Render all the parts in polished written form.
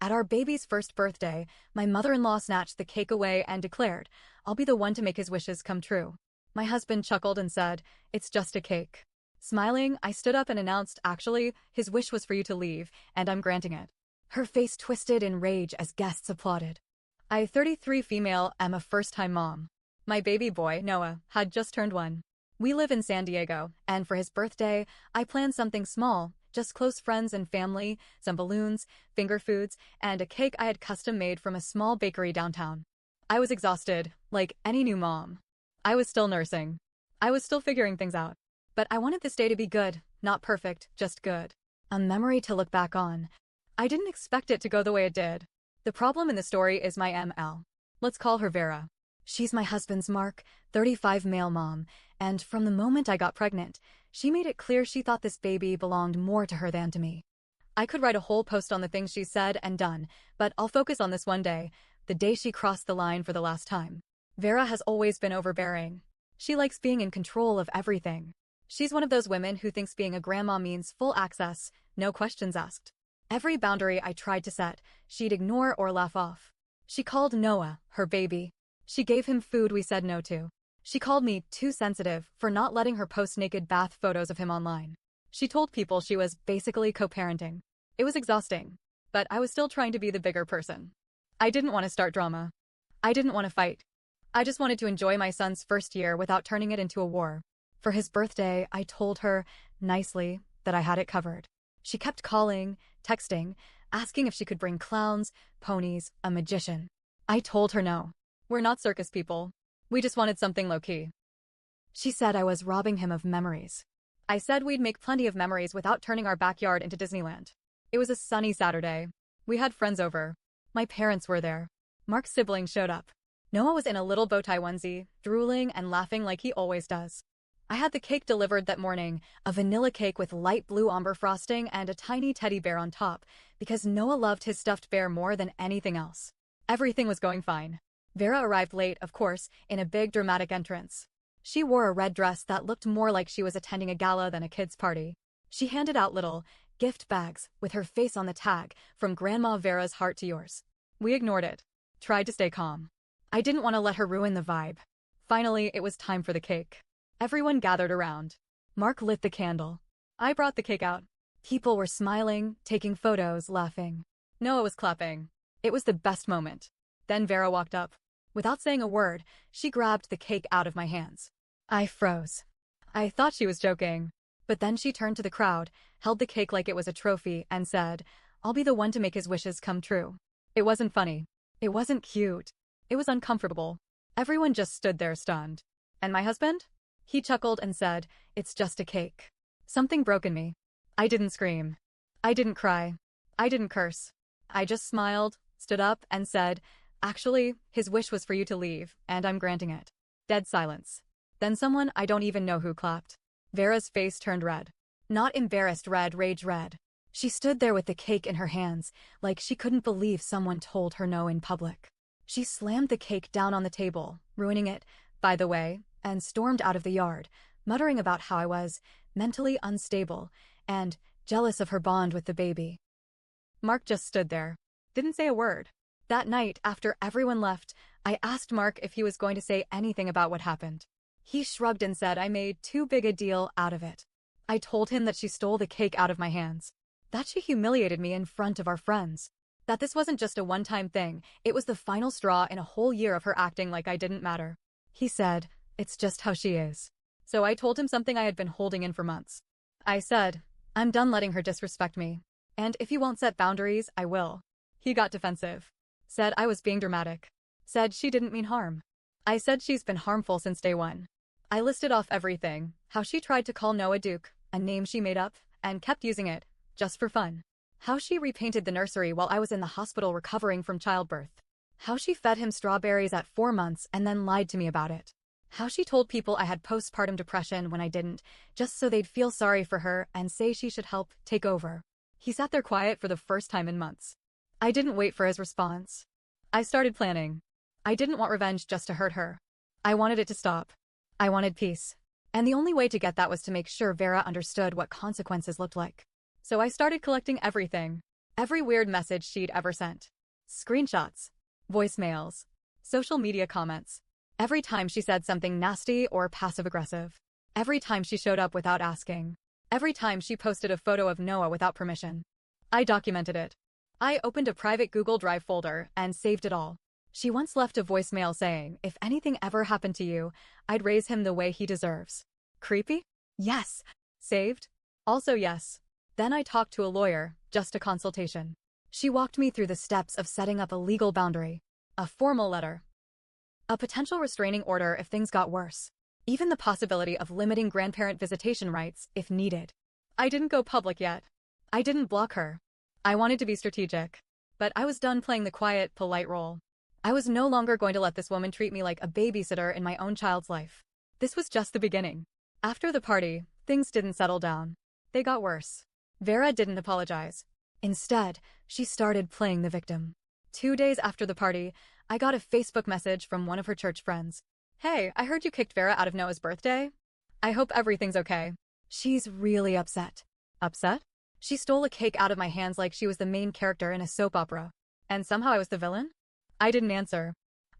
At our baby's first birthday, my mother-in-law snatched the cake away and declared, "I'll be the one to make his wishes come true." My husband chuckled and said, "It's just a cake." Smiling, I stood up and announced, "Actually, his wish was for you to leave, and I'm granting it." Her face twisted in rage as guests applauded. I, 33 female, am a first-time mom. My baby boy, Noah, had just turned 1. We live in San Diego, and for his birthday, I planned something small, just close friends and family, some balloons, finger foods, and a cake I had custom-made from a small bakery downtown. I was exhausted, like any new mom. I was still nursing. I was still figuring things out. But I wanted this day to be good, not perfect, just good. A memory to look back on. I didn't expect it to go the way it did. The problem in the story is my ML. Let's call her Vera. She's my husband's Mark, 35 male mom, and from the moment I got pregnant, she made it clear she thought this baby belonged more to her than to me. I could write a whole post on the things she said and done, but I'll focus on this one day, the day she crossed the line for the last time. Vera has always been overbearing. She likes being in control of everything. She's one of those women who thinks being a grandma means full access, no questions asked. Every boundary I tried to set, she'd ignore or laugh off. She called Noah her baby. She gave him food we said no to. She called me too sensitive for not letting her post naked bath photos of him online. She told people she was basically co-parenting. It was exhausting, but I was still trying to be the bigger person. I didn't want to start drama. I didn't want to fight. I just wanted to enjoy my son's first year without turning it into a war. For his birthday, I told her, nicely, that I had it covered. She kept calling, texting, asking if she could bring clowns, ponies, a magician. I told her no. We're not circus people. We just wanted something low-key. She said I was robbing him of memories. I said we'd make plenty of memories without turning our backyard into Disneyland. It was a sunny Saturday. We had friends over. My parents were there. Mark's siblings showed up. Noah was in a little bow tie onesie, drooling and laughing like he always does. I had the cake delivered that morning, a vanilla cake with light blue ombre frosting and a tiny teddy bear on top, because Noah loved his stuffed bear more than anything else. Everything was going fine. Vera arrived late, of course, in a big dramatic entrance. She wore a red dress that looked more like she was attending a gala than a kid's party. She handed out little gift bags with her face on the tag, "From Grandma Vera's heart to yours." We ignored it. Tried to stay calm. I didn't want to let her ruin the vibe. Finally, it was time for the cake. Everyone gathered around. Mark lit the candle. I brought the cake out. People were smiling, taking photos, laughing. Noah was clapping. It was the best moment. Then Vera walked up. Without saying a word, she grabbed the cake out of my hands. I froze. I thought she was joking. But then she turned to the crowd, held the cake like it was a trophy, and said, "I'll be the one to make his wishes come true." It wasn't funny. It wasn't cute. It was uncomfortable. Everyone just stood there stunned. And my husband? He chuckled and said, "It's just a cake." Something broke in me. I didn't scream. I didn't cry. I didn't curse. I just smiled, stood up, and said, "Actually, his wish was for you to leave, and I'm granting it." Dead silence. Then someone I don't even know who clapped. Vera's face turned red. Not embarrassed red, rage red. She stood there with the cake in her hands, like she couldn't believe someone told her no in public. She slammed the cake down on the table, ruining it, by the way, and stormed out of the yard, muttering about how I was mentally unstable and jealous of her bond with the baby. Mark just stood there. Didn't say a word. That night, after everyone left, I asked Mark if he was going to say anything about what happened. He shrugged and said I made too big a deal out of it. I told him that she stole the cake out of my hands. That she humiliated me in front of our friends. That this wasn't just a one-time thing, it was the final straw in a whole year of her acting like I didn't matter. He said, "It's just how she is." So I told him something I had been holding in for months. I said, "I'm done letting her disrespect me. And if you won't set boundaries, I will." He got defensive. Said I was being dramatic. Said she didn't mean harm. I said she's been harmful since day one. I listed off everything, how she tried to call Noah Duke, a name she made up, and kept using it, just for fun. How she repainted the nursery while I was in the hospital recovering from childbirth. How she fed him strawberries at 4 months and then lied to me about it. How she told people I had postpartum depression when I didn't, just so they'd feel sorry for her and say she should help take over. He sat there quiet for the first time in months. I didn't wait for his response. I started planning. I didn't want revenge just to hurt her. I wanted it to stop. I wanted peace. And the only way to get that was to make sure Vera understood what consequences looked like. So I started collecting everything. Every weird message she'd ever sent. Screenshots. Voicemails. Social media comments. Every time she said something nasty or passive-aggressive. Every time she showed up without asking. Every time she posted a photo of Noah without permission. I documented it. I opened a private Google Drive folder and saved it all. She once left a voicemail saying, if anything ever happened to you, I'd raise him the way he deserves. Creepy? Yes. Saved? Also yes. Then I talked to a lawyer, just a consultation. She walked me through the steps of setting up a legal boundary. A formal letter. A potential restraining order if things got worse. Even the possibility of limiting grandparent visitation rights if needed. I didn't go public yet. I didn't block her. I wanted to be strategic. But I was done playing the quiet, polite role. I was no longer going to let this woman treat me like a babysitter in my own child's life. This was just the beginning. After the party, things didn't settle down. They got worse. Vera didn't apologize. Instead, she started playing the victim. 2 days after the party, I got a Facebook message from one of her church friends. Hey, I heard you kicked Vera out of Noah's birthday. I hope everything's okay. She's really upset. Upset? She stole a cake out of my hands like she was the main character in a soap opera. And somehow I was the villain? I didn't answer.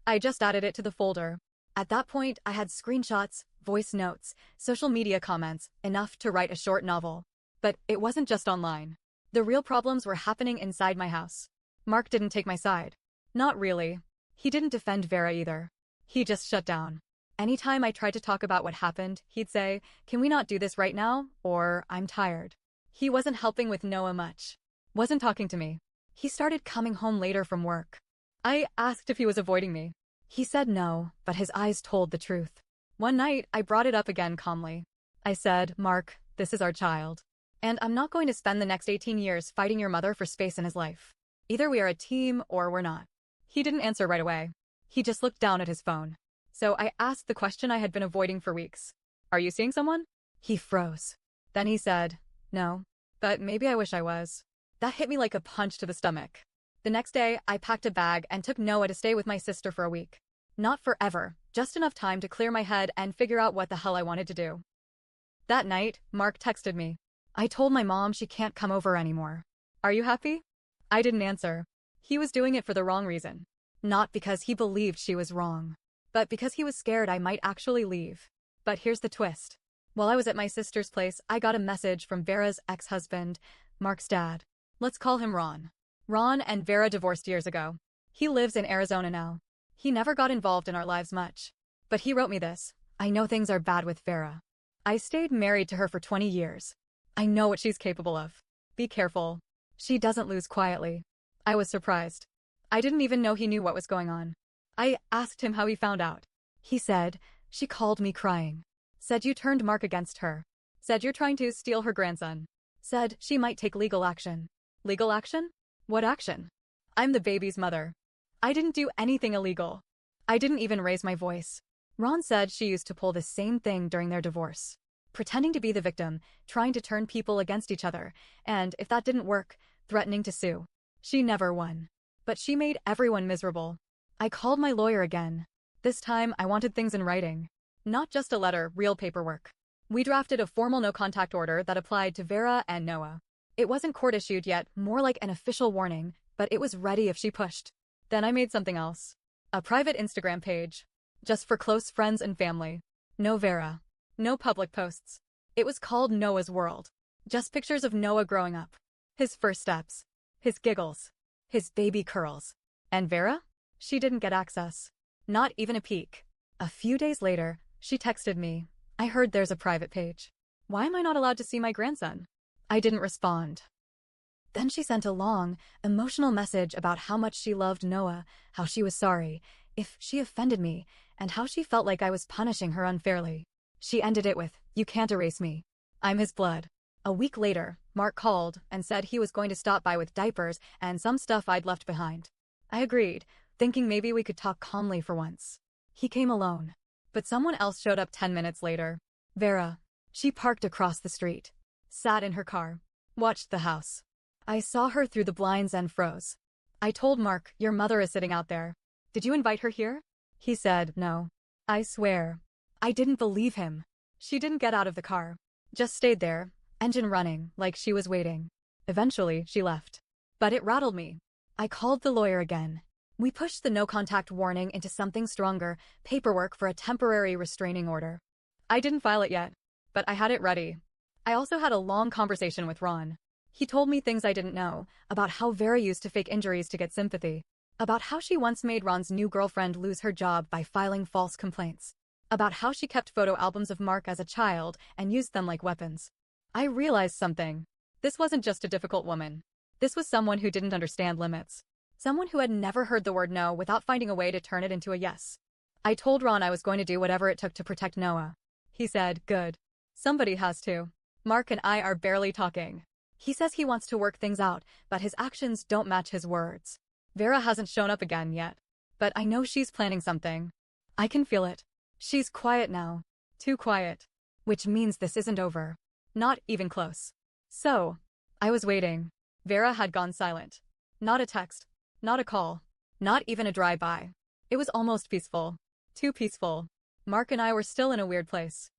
I just added it to the folder. At that point, I had screenshots, voice notes, social media comments, enough to write a short novel. But it wasn't just online. The real problems were happening inside my house. Mark didn't take my side. Not really. He didn't defend Vera either. He just shut down. Anytime I tried to talk about what happened, he'd say, can we not do this right now? Or, I'm tired. He wasn't helping with Noah much. Wasn't talking to me. He started coming home later from work. I asked if he was avoiding me. He said no, but his eyes told the truth. One night, I brought it up again calmly. I said, Mark, this is our child. And I'm not going to spend the next 18 years fighting your mother for space in his life. Either we are a team or we're not. He didn't answer right away. He just looked down at his phone. So I asked the question I had been avoiding for weeks. Are you seeing someone? He froze. Then he said, no, but maybe I wish I was. That hit me like a punch to the stomach. The next day, I packed a bag and took Noah to stay with my sister for a week. Not forever, just enough time to clear my head and figure out what the hell I wanted to do. That night, Mark texted me. I told my mom she can't come over anymore. Are you happy? I didn't answer. He was doing it for the wrong reason. Not because he believed she was wrong, but because he was scared I might actually leave. But here's the twist. While I was at my sister's place, I got a message from Vera's ex-husband, Mark's dad. Let's call him Ron. Ron and Vera divorced years ago. He lives in Arizona now. He never got involved in our lives much. But he wrote me this. I know things are bad with Vera. I stayed married to her for 20 years. I know what she's capable of. Be careful. She doesn't lose quietly. I was surprised. I didn't even know he knew what was going on. I asked him how he found out. He said, she called me crying. Said you turned Mark against her. Said you're trying to steal her grandson. Said she might take legal action. Legal action? What action? I'm the baby's mother. I didn't do anything illegal. I didn't even raise my voice. Ron said she used to pull the same thing during their divorce. Pretending to be the victim, trying to turn people against each other, and if that didn't work, threatening to sue. She never won. But she made everyone miserable. I called my lawyer again. This time, I wanted things in writing. Not just a letter, real paperwork. We drafted a formal no-contact order that applied to Vera and Noah. It wasn't court-issued yet, more like an official warning, but it was ready if she pushed. Then I made something else. A private Instagram page. Just for close friends and family. No Vera. No public posts. It was called Noah's World. Just pictures of Noah growing up. His first steps. His giggles. His baby curls. And Vera? She didn't get access. Not even a peek. A few days later, she texted me. I heard there's a private page. Why am I not allowed to see my grandson? I didn't respond. Then she sent a long, emotional message about how much she loved Noah, how she was sorry, if she offended me, and how she felt like I was punishing her unfairly. She ended it with, you can't erase me. I'm his blood. A week later, Mark called and said he was going to stop by with diapers and some stuff I'd left behind. I agreed, thinking maybe we could talk calmly for once. He came alone. But someone else showed up 10 minutes later. Vera. She parked across the street. Sat in her car. Watched the house. I saw her through the blinds and froze. I told Mark, your mother is sitting out there. Did you invite her here? He said, no. I swear. I didn't believe him. She didn't get out of the car. Just stayed there, engine running, like she was waiting. Eventually, she left. But it rattled me. I called the lawyer again. We pushed the no-contact warning into something stronger, paperwork for a temporary restraining order. I didn't file it yet, but I had it ready. I also had a long conversation with Ron. He told me things I didn't know, about how Vera used to fake injuries to get sympathy, about how she once made Ron's new girlfriend lose her job by filing false complaints, about how she kept photo albums of Mark as a child and used them like weapons. I realized something. This wasn't just a difficult woman. This was someone who didn't understand limits. Someone who had never heard the word no without finding a way to turn it into a yes. I told Ron I was going to do whatever it took to protect Noah. He said, "Good. Somebody has to. Mark and I are barely talking. He says he wants to work things out, but his actions don't match his words. Vera hasn't shown up again yet, but I know she's planning something. I can feel it. She's quiet now. Too quiet. Which means this isn't over. Not even close." So, I was waiting. Vera had gone silent. Not a text. Not a call. Not even a drive-by. It was almost peaceful. Too peaceful. Mark and I were still in a weird place.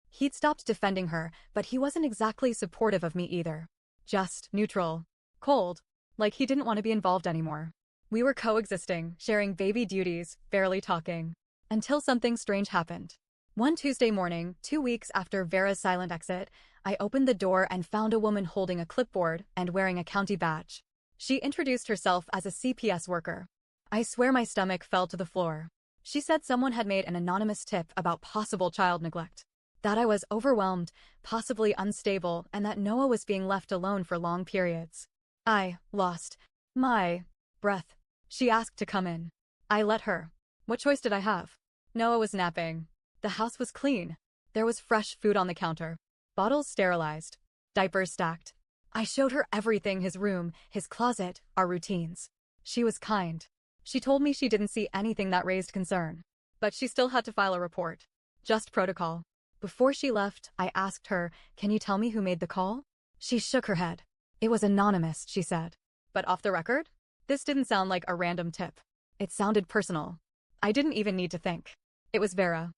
He'd stopped defending her, but he wasn't exactly supportive of me either. Just neutral. Cold. Like he didn't want to be involved anymore. We were coexisting, sharing baby duties, barely talking. Until something strange happened. One Tuesday morning, 2 weeks after Vera's silent exit, I opened the door and found a woman holding a clipboard and wearing a county badge. She introduced herself as a CPS worker. I swear my stomach fell to the floor. She said someone had made an anonymous tip about possible child neglect. That I was overwhelmed, possibly unstable, and that Noah was being left alone for long periods. I lost my breath. She asked to come in. I let her. What choice did I have? Noah was napping. The house was clean. There was fresh food on the counter. Bottles sterilized. Diapers stacked. I showed her everything: his room, his closet, our routines. She was kind. She told me she didn't see anything that raised concern. But she still had to file a report. Just protocol. Before she left, I asked her, "Can you tell me who made the call?" She shook her head. "It was anonymous," she said. But off the record? This didn't sound like a random tip. It sounded personal. I didn't even need to think. It was Vera.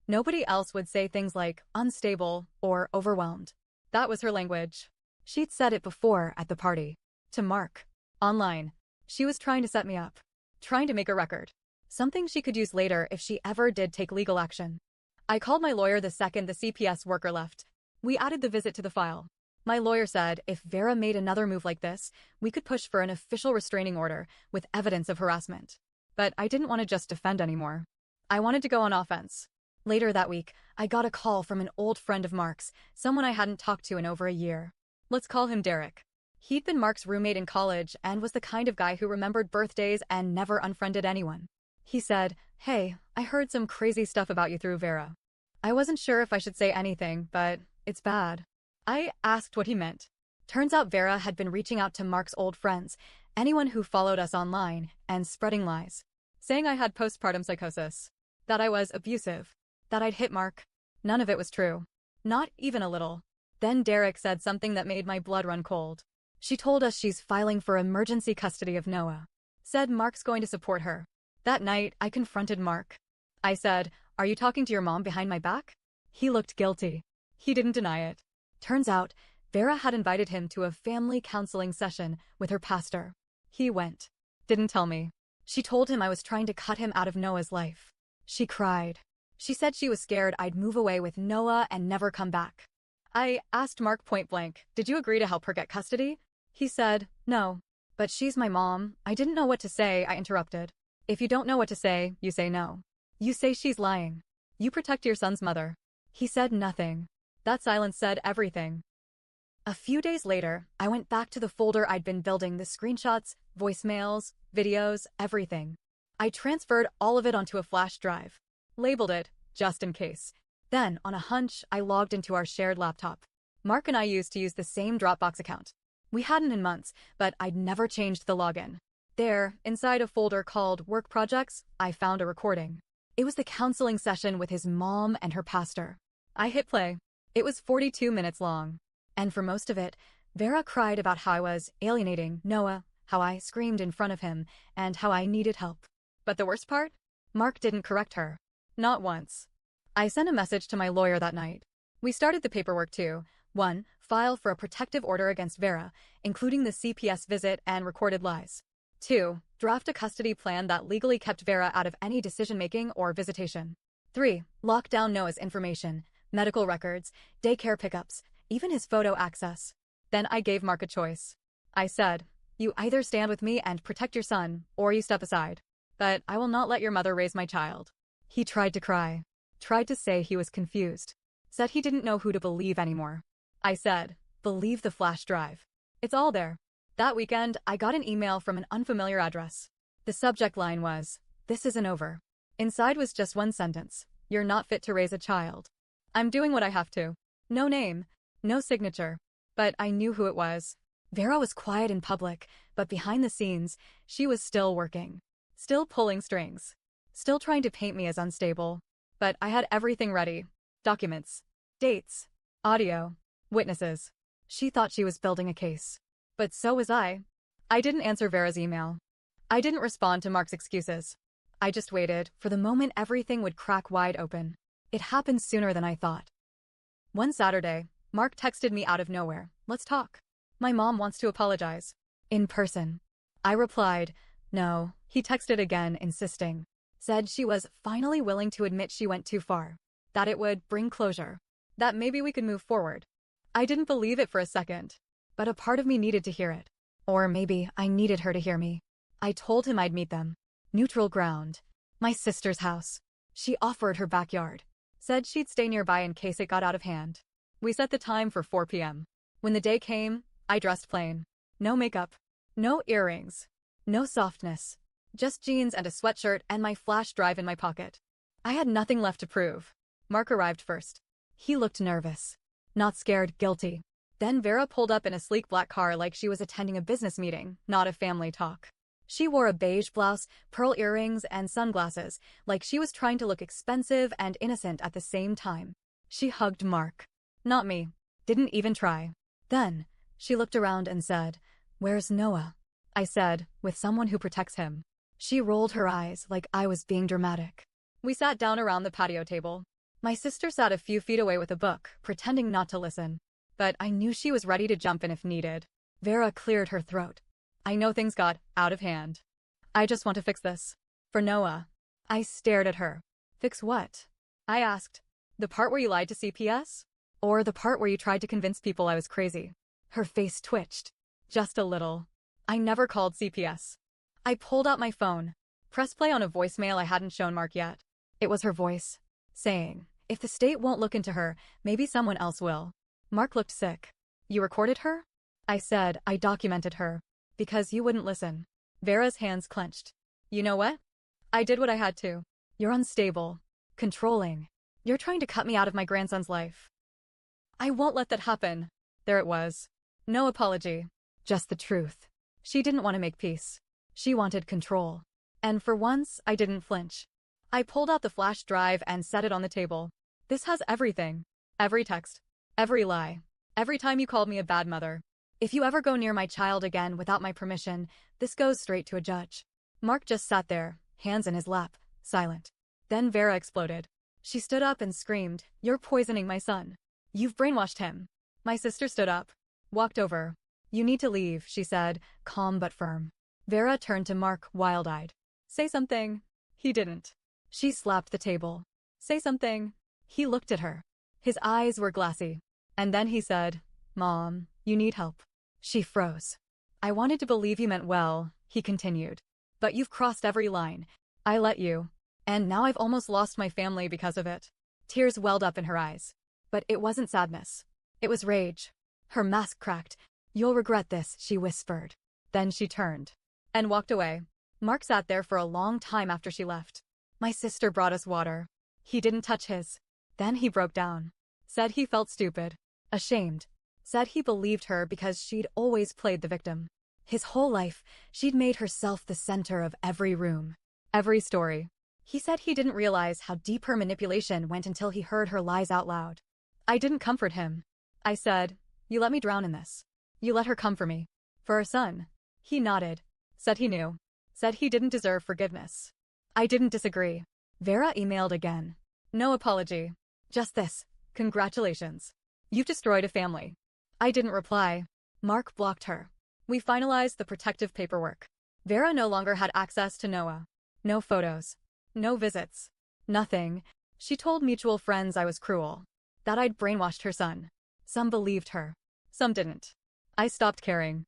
Nobody else would say things like unstable or overwhelmed. That was her language. She'd said it before at the party. To Mark. Online. She was trying to set me up. Trying to make a record. Something she could use later if she ever did take legal action. I called my lawyer the second the CPS worker left. We added the visit to the file. My lawyer said if Vera made another move like this, we could push for an official restraining order with evidence of harassment. But I didn't want to just defend anymore. I wanted to go on offense. Later that week, I got a call from an old friend of Mark's, someone I hadn't talked to in over a year. Let's call him Derek. He'd been Mark's roommate in college and was the kind of guy who remembered birthdays and never unfriended anyone. He said, "Hey, I heard some crazy stuff about you through Vera." I wasn't sure if I should say anything, but it's bad. I asked what he meant. Turns out Vera had been reaching out to Mark's old friends, anyone who followed us online, and spreading lies. Saying I had postpartum psychosis. That I was abusive. That I'd hit Mark. None of it was true. Not even a little. Then Derek said something that made my blood run cold. She told us she's filing for emergency custody of Noah. Said Mark's going to support her. That night, I confronted Mark. I said, "Are you talking to your mom behind my back?" He looked guilty. He didn't deny it. Turns out, Vera had invited him to a family counseling session with her pastor. He went. Didn't tell me. She told him I was trying to cut him out of Noah's life. She cried. She said she was scared I'd move away with Noah and never come back. I asked Mark point blank, "Did you agree to help her get custody?" He said, "No. But she's my mom." I didn't know what to say. I interrupted. "If you don't know what to say, you say no. You say she's lying. You protect your son's mother." He said nothing. That silence said everything. A few days later, I went back to the folder I'd been building: the screenshots, voicemails, videos, everything. I transferred all of it onto a flash drive. Labeled it, just in case. Then, on a hunch, I logged into our shared laptop. Mark and I used to use the same Dropbox account. We hadn't in months, but I'd never changed the login. There, inside a folder called Work Projects, I found a recording. It was the counseling session with his mom and her pastor. I hit play. It was 42 minutes long. And for most of it, Vera cried about how I was alienating Noah, how I screamed in front of him, and how I needed help. But the worst part? Mark didn't correct her. Not once. I sent a message to my lawyer that night. We started the paperwork too, 1. File for a protective order against Vera, including the CPS visit and recorded lies. 2. Draft a custody plan that legally kept Vera out of any decision-making or visitation. 3. Lock down Noah's information, medical records, daycare pickups, even his photo access. Then I gave Mark a choice. I said, you either stand with me and protect your son, or you step aside. But I will not let your mother raise my child. He tried to cry. Tried to say he was confused. Said he didn't know who to believe anymore. I said, believe the flash drive. It's all there. That weekend, I got an email from an unfamiliar address. The subject line was, "This isn't over." Inside was just one sentence, "You're not fit to raise a child." I'm doing what I have to. No name, no signature. But I knew who it was. Vera was quiet in public, but behind the scenes, she was still working. Still pulling strings. Still trying to paint me as unstable. But I had everything ready. Documents. Dates. Audio. Witnesses. She thought she was building a case. But so was I. I didn't answer Vera's email. I didn't respond to Mark's excuses. I just waited for the moment everything would crack wide open. It happened sooner than I thought. One Saturday, Mark texted me out of nowhere. Let's talk. My mom wants to apologize. In person. I replied, no. He texted again, insisting. Said she was finally willing to admit she went too far. That it would bring closure. That maybe we could move forward. I didn't believe it for a second. But a part of me needed to hear it. Or maybe I needed her to hear me. I told him I'd meet them. Neutral ground. My sister's house. She offered her backyard. Said she'd stay nearby in case it got out of hand. We set the time for 4 p.m. When the day came, I dressed plain. No makeup. No earrings. No softness. Just jeans and a sweatshirt and my flash drive in my pocket. I had nothing left to prove. Mark arrived first. He looked nervous. Not scared, guilty. Then Vera pulled up in a sleek black car like she was attending a business meeting, not a family talk. She wore a beige blouse, pearl earrings, and sunglasses, like she was trying to look expensive and innocent at the same time. She hugged Mark. Not me. Didn't even try. Then, she looked around and said, "Where's Noah?" I said, "With someone who protects him." She rolled her eyes like I was being dramatic. We sat down around the patio table. My sister sat a few feet away with a book, pretending not to listen. But I knew she was ready to jump in if needed. Vera cleared her throat. I know things got out of hand. I just want to fix this. For Noah. I stared at her. Fix what? I asked. The part where you lied to CPS? Or the part where you tried to convince people I was crazy? Her face twitched. Just a little. I never called CPS. I pulled out my phone. Pressed play on a voicemail I hadn't shown Mark yet. It was her voice. Saying, if the state won't look into her, maybe someone else will. Mark looked sick. You recorded her? I said, I documented her. Because you wouldn't listen. Vera's hands clenched. You know what? I did what I had to. You're unstable. Controlling. You're trying to cut me out of my grandson's life. I won't let that happen. There it was. No apology. Just the truth. She didn't want to make peace. She wanted control. And for once, I didn't flinch. I pulled out the flash drive and set it on the table. This has everything. Every text. Every lie. Every time you called me a bad mother. If you ever go near my child again without my permission, this goes straight to a judge. Mark just sat there, hands in his lap, silent. Then Vera exploded. She stood up and screamed, "You're poisoning my son. You've brainwashed him." My sister stood up. Walked over. "You need to leave," she said, calm but firm. Vera turned to Mark, wild-eyed. "Say something." He didn't. She slapped the table. "Say something." He looked at her. His eyes were glassy. And then he said, "Mom, you need help." She froze. "I wanted to believe you meant well," he continued. "But you've crossed every line. I let you. And now I've almost lost my family because of it." Tears welled up in her eyes. But it wasn't sadness. It was rage. Her mask cracked. "You'll regret this," she whispered. Then she turned. And walked away. Mark sat there for a long time after she left. My sister brought us water. He didn't touch his. Then he broke down. Said he felt stupid. Ashamed. Said he believed her because she'd always played the victim. His whole life, she'd made herself the center of every room. Every story. He said he didn't realize how deep her manipulation went until he heard her lies out loud. I didn't comfort him. I said, "You let me drown in this. You let her come for me. For our son." He nodded. Said he knew. Said he didn't deserve forgiveness. I didn't disagree. Vera emailed again. No apology. Just this. Congratulations. You've destroyed a family. I didn't reply. Mark blocked her. We finalized the protective paperwork. Vera no longer had access to Noah. No photos. No visits. Nothing. She told mutual friends I was cruel. That I'd brainwashed her son. Some believed her. Some didn't. I stopped caring.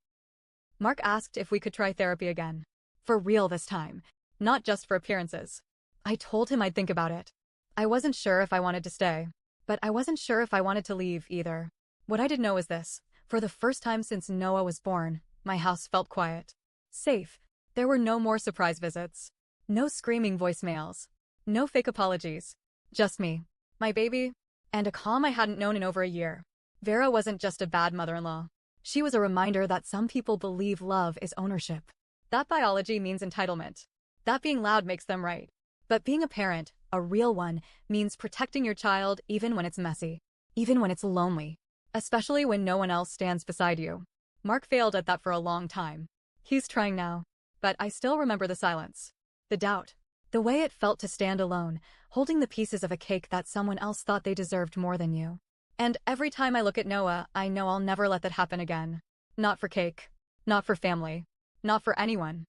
Mark asked if we could try therapy again. For real this time. Not just for appearances. I told him I'd think about it. I wasn't sure if I wanted to stay. But I wasn't sure if I wanted to leave either. What I did know is this. For the first time since Noah was born, my house felt quiet. Safe. There were no more surprise visits. No screaming voicemails. No fake apologies. Just me. My baby. And a calm I hadn't known in over a year. Vera wasn't just a bad mother-in-law. She was a reminder that some people believe love is ownership. That biology means entitlement. That being loud makes them right. But being a parent, a real one, means protecting your child even when it's messy. Even when it's lonely. Especially when no one else stands beside you. Mark failed at that for a long time. He's trying now. But I still remember the silence. The doubt. The way it felt to stand alone, holding the pieces of a cake that someone else thought they deserved more than you. And every time I look at Noah, I know I'll never let that happen again. Not for cake. Not for family. Not for anyone.